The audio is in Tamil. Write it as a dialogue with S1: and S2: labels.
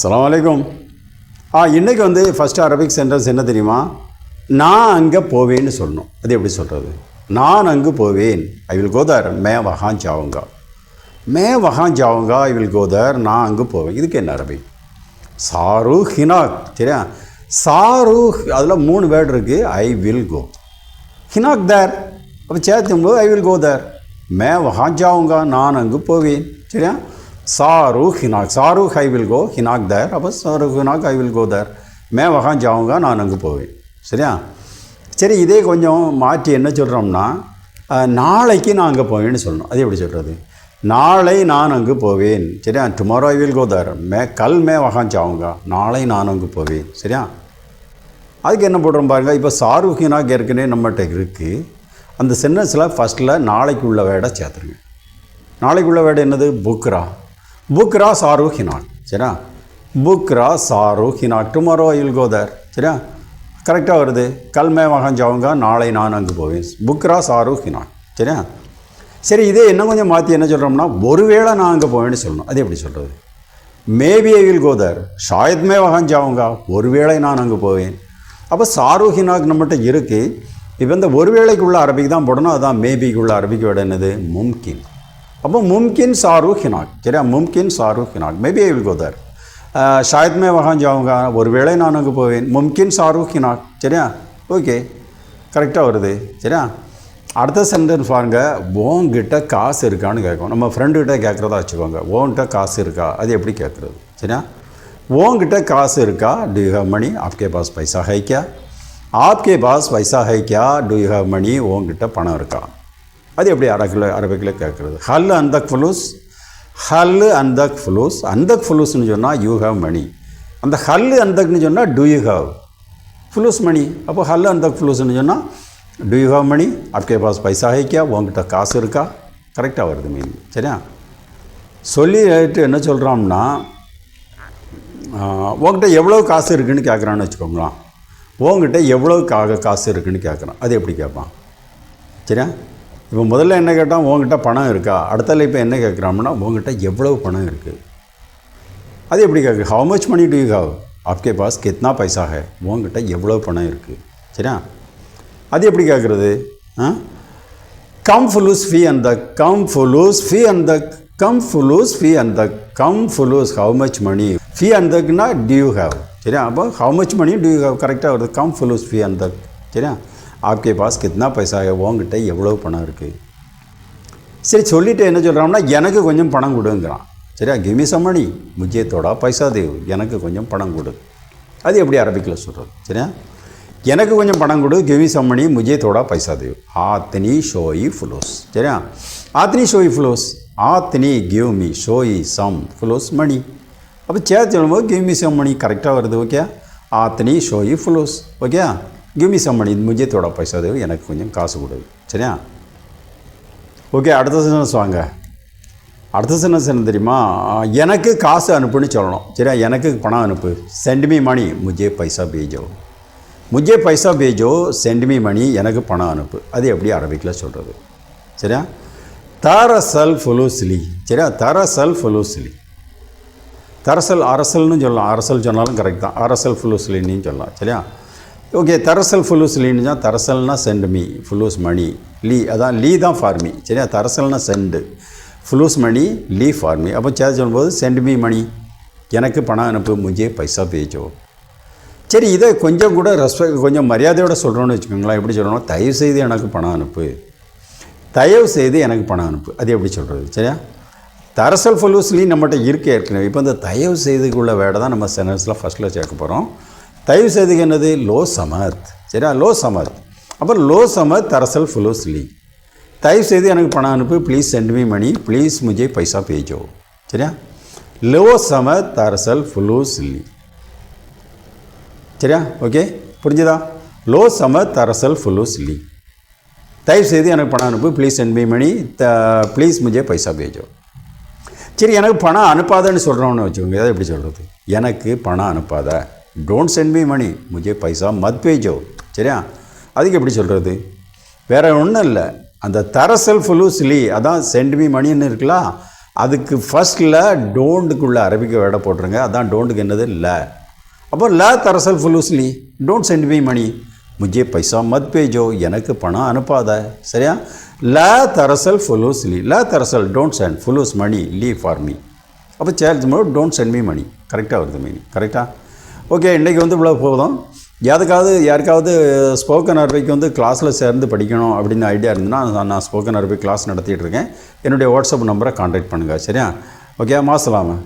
S1: அஸ்ஸலாமு அலைக்கும். இன்றைக்கி ஃபஸ்ட்டு அரபிக் சென்டென்ஸ் என்ன தெரியுமா? நான் அங்கே போவேன்னு சொல்லணும். அது எப்படி சொல்கிறது? நான் அங்கு போவேன், ஐ வில் கோ தேர். மே வஹான் ஜாவுங்கா, மே வஹான் ஜாவுங்கா, ஐ வில் கோ தேர். நான் அங்கு போவேன். இதுக்கு என்ன அரபிக்? சாரு ஹினாக். சரியா? சாரு அதில் 3 வேர்டு இருக்குது. ஐ வில் கோ, ஹினாக் தேர். அப்போ சேர்த்தும்போது ஐ வில் கோ தேர். மே வஹான் ஜாவுங்கா, நான் அங்கு போவேன். சரியா? சாரு ஹினாக், சாரு ஐ வில் கோ, ஹினாக் தேர். அப்போ சாரு ஹினாக் ஐ வில் கோ தேர். மே வஹான் ஜாவுங்கா, நான் அங்கு போவேன். சரியா? சரி, இதே கொஞ்சம் மாற்றி என்ன சொல்கிறோம்னா, நாளைக்கு நான் அங்கே போவேன்னு சொல்லணும். அது எப்படி சொல்கிறது? நாளை நான் அங்கு போவேன். சரியா? டுமாரோ ஐ வில் கோ தேர். கல் மே வஹான் ஜாவுங்கா, நாளை நான் அங்கு போவேன். சரியா? அதுக்கு என்ன போடுறோம் பாருங்கள். இப்போ சாரு ஹினாக் ஏற்கனவே நம்மகிட்ட இருக்குது. அந்த சென்டென்ஸில் ஃபஸ்ட்டில் நாளைக்கு உள்ள வேர்டை சேர்த்துருங்க. நாளைக்கு உள்ள வேர்டு என்னது? புக்ரா. புக்ரா சாரு ஹினாக். சரியா? புக்ரா சாரு ஹினாக், tomorrow I will go there. சரியா? கரெக்டாக வருது. கல் மே வஹான் ஜாவுங்கா, நாளை நான் அங்கு போவேன். புக்ரா சாரு ஹினாக். சரியா? சரி, இதே இன்னும் கொஞ்சம் மாற்றி என்ன சொல்கிறோம்னா, ஒருவேளை நான் அங்கே போவேன்னு சொல்லணும். அது எப்படி சொல்கிறது? Maybe I will go there, ஷாயத் மே வஹான் ஜாவுங்கா, ஒருவேளை நான் அங்கே போவேன். அப்போ சாரு ஹினாக் நம்மகிட்ட இருக்குது. இப்போ இந்த ஒருவேளைக்குள்ள அரபிக்கு தான் போடணும். அதுதான் மேபிக்குள்ள அரபிக்கு வேர்டு என்னது? மும்கின். அப்போ மும்கின் சாரு ஹினாக். சரியா? மும்கின் சாரு ஹினாக், maybe I will go there. ஷாயத் மே வஹான் ஜாவுங்கா, ஒருவேளை நான் அங்கே போவேன். மும்கின் சாரு ஹினாக். சரியா? ஓகே, கரெக்டாக வருது. சரியா? அடுத்த சென்டென்ஸ் பாருங்கள். உன்கிட்ட காசு இருக்கான்னு கேட்கும். நம்ம ஃப்ரெண்டுக்கிட்ட கேட்குறதா வச்சுக்கோங்க. உன்கிட்ட காசு இருக்கா, அது எப்படி கேட்குறது? சரியா? உன்கிட்ட காசு இருக்கா? Do you have money? ஆப்கே பாஸ் பைசா ஹை கியா? ஆப்கே பாஸ் பைசா ஹை கியா? Do you have money? உன்கிட்ட பணம் இருக்கா? அது எப்படி அரபிக்கில் கேட்குறது? ஹல் அந்தக் ஃபுலூஸ், ஹல் அந்தக் ஃபுலூஸ். அந்தக் ஃபுலூஸ்னு சொன்னால் யூ ஹேவ் மணி. அந்த ஹல் அந்தக்னு சொன்னால் டு யூ ஹேவ் ஃபுலூஸ் மணி. அப்போ ஹல் அந்தக் ஃபுலூஸ்னு சொன்னால் டு யூ ஹேவ் மணி? ஆப்கே பாஸ் பைசா ஹைக்கியா? உங்ககிட்ட காசு இருக்கா? கரெக்டாக வருது மீன். சரியா? சொல்லிட்டு என்ன சொல்கிறோம்னா, உங்ககிட்ட எவ்வளோ காசு இருக்குதுன்னு கேட்குறான்னு வச்சுக்கோங்களேன். உங்ககிட்ட எவ்வளோ காசு இருக்குதுன்னு கேட்குறான். அது எப்படி கேட்பான்? சரியா? இப்போ முதல்ல என்ன கேட்டால் உங்ககிட்ட பணம் இருக்கா? அடுத்தால இப்போ என்ன கேட்குறாங்கன்னா, உங்ககிட்ட எவ்வளோ பணம் இருக்குது? அது எப்படி கேட்குது? How much money do you have? ஆப்கே பாஸ் கித்னா பைசா ஹை? உங்ககிட்ட எவ்வளோ பணம் இருக்குது? சரியா? அது எப்படி கேட்குறது? கம் ஃபுலூஸ் ஃபீ அந்த, கம் ஃபுலூஸ் ஃபீ அந்த, கம் ஃபுலூஸ் ஃபீ அந்த, கம் ஃபுலூஸ் ஹவு மச் மணி, ஃபீ அந்தக்குன்னா டு யூ ஹேவ். சரியா? அப்போ how much money do you have கரெக்டாக வருது. கம் ஃபுலூஸ் ஃபீ அந்த. சரியா? ஆப்கே பாஸ் கித்னா பைசா ஹை? உங்ககிட்ட எவ்வளோ பணம் இருக்குது? சரி, சொல்லிவிட்டு என்ன சொல்கிறான்னா, எனக்கு கொஞ்சம் பணம் கொடுங்கிறான். சரியா? கிமி சம்மணி முஜே தோடா பைசா தேவ், எனக்கு கொஞ்சம் பணம் கொடு. அது எப்படி அரபிக்கில் சொல்கிறது? சரியா? எனக்கு கொஞ்சம் பணம் கொடு, கிமி சம்மணி முஜே தோடா பைசா தேவ். ஆத்னி ஷோயி ஃபுலூஸ். சரியா? ஆத்னி ஷோயி ஃபுலூஸ், ஆத்னி கிவ் மீ ஷோயி சம் ஃபுலூஸ் மணி. அப்போ சேர்த்து சொல்லும்போது கிவ் மீ சம் மணி கரெக்டாக வருது. ஓகே? ஆத்னி ஷோயி ஃபுலூஸ். Okay? Give me some money முஜே தோடா பைசா தேவ், எனக்கு கொஞ்சம் காசு கொடு. சரியா? ஓகே, அடுத்த சென்டென்ஸ் வாங்க. அடுத்த சென்டென்ஸ் என்ன தெரியுமா? எனக்கு காசு அனுப்புன்னு சொல்லணும். சரியா? எனக்கு பணம் அனுப்பு. சென்ட் மீ மணி முஜே பைசா பேஜோ, முஜே பைசா பேஜோ, சென்ட் மீ மணி, எனக்கு பணம் அனுப்பு. அது எப்படி அரபிக்கில் சொல்கிறது? சரியா? தரசல் ஃபுலூஸ்லி. சரியா? தரசல் ஃபுலூஸ்லி. தரசல் அரசல்னு சொல்லலாம். அரசல் சொன்னாலும் கரெக்ட் தான். அரசல் ஃபுலூஸ்லின்னு சொல்லலாம். சரியா? ஓகே, தரசல் ஃபுலூஸ்லின்னு சொன்னால், தரசல்னா சென்ட் மீ, ஃபுலூஸ் மணி, லீ, அதான் லீ தான் ஃபார்மி. சரியா? தரசல்னா சென்டு, ஃபுலூஸ் மணி, லீ ஃபார்மி. அப்போ சேர்த்து சொல்லும்போது சென்ட் மீ மணி, எனக்கு பணம் அனுப்பு, முஜே பைசா பேஜோ. சரி, இதை கொஞ்சம் கூட ரெஸ்பெக்ட், கொஞ்சம் மரியாதையோடு சொல்கிறோன்னு வச்சுக்கோங்களேன். எப்படி சொல்லணும்? தயவு செய்து எனக்கு பணம் அனுப்பு, தயவு செய்து எனக்கு பணம் அனுப்பு. அது எப்படி சொல்கிறது? சரியா? தரசல் ஃபுலூஸ்லி நம்மகிட்ட இருக்க ஏற்கனவே. இப்போ இந்த தயவு செய்துக்குள்ள வேர்டை தான் நம்ம சென்டென்ஸில் ஃபஸ்ட்டில் சேர்க்க போகிறோம். தயவு செய்துக்கு என்னது? லோ சமத். சரியா? லோ சமத். அப்போ லோ சமத் தரசல் ஃபுலூஸ்லி, தயவு செய்து எனக்கு பணம் அனுப்பு, please send me money, please முஜே பைசா பேஜோ. சரியா? லோ சமத் தரசல் ஃபுலூஸ்லி. சரியா? ஓகே, புரிஞ்சுதா? லோ சமத் தரசல் ஃபுலூஸ்லி, தயவு செய்து எனக்கு பணம் அனுப்பு, please send me money, please முஜே பைசா பேஜோ. சரி, எனக்கு பணம் அனுப்பாதன்னு சொல்கிறோன்னு வச்சுக்கோங்க. அதை எப்படி சொல்கிறது? எனக்கு பணம் அனுப்பாத, டோன்ட் சென்ட் மீ மணி முஜே பைசா மத் பேஜோ. சரியா? அதுக்கு எப்படி சொல்கிறது? வேறு ஒன்றும் இல்லை. அந்த தரசல் ஃபுலூஸ்லி, அதான் சென்ட் மீ மணின்னு இருக்குல்ல, அதுக்கு ஃபஸ்ட்டில் டோண்டுக்குள்ளே அரபிக்கு வேட போட்டுருங்க. அதான் டோண்டுக்கு என்னது ல. அப்போ ல தரசல் ஃபுலூஸ்லி டோன்ட் சென்ட் மீ மணி, முஜே பைசா மத் பேஜோ, எனக்கு பணம் அனுப்பாத. சரியா? ல தரசல் ஃபுலூஸ்லி, ல தரசல் டோன்ட் சென்ட், ஃபுலூஸ் மணி லீவ் ஃபார் மீ. அப்போ சேர்த்து மட்டும் டோன்ட் சென்ட் மீ மணி கரெக்டாக வருது மீனிங். கரெக்டாக? ஓகே, இன்றைக்கி இவ்வளோ போதும். யாருக்காவது ஸ்போக்கன் அரபிக்கு கிளாஸில் சேர்ந்து படிக்கணும் அப்படின்னு ஐடியா இருந்ததுன்னா நான் ஸ்போக்கன் அரபிக் கிளாஸ் நடத்திட்டு இருக்கேன். என்னுடைய வாட்ஸ்அப் நம்பரை கான்டாக்ட் பண்ணுங்கள். சரியா? ஓகே, மாசலாமா.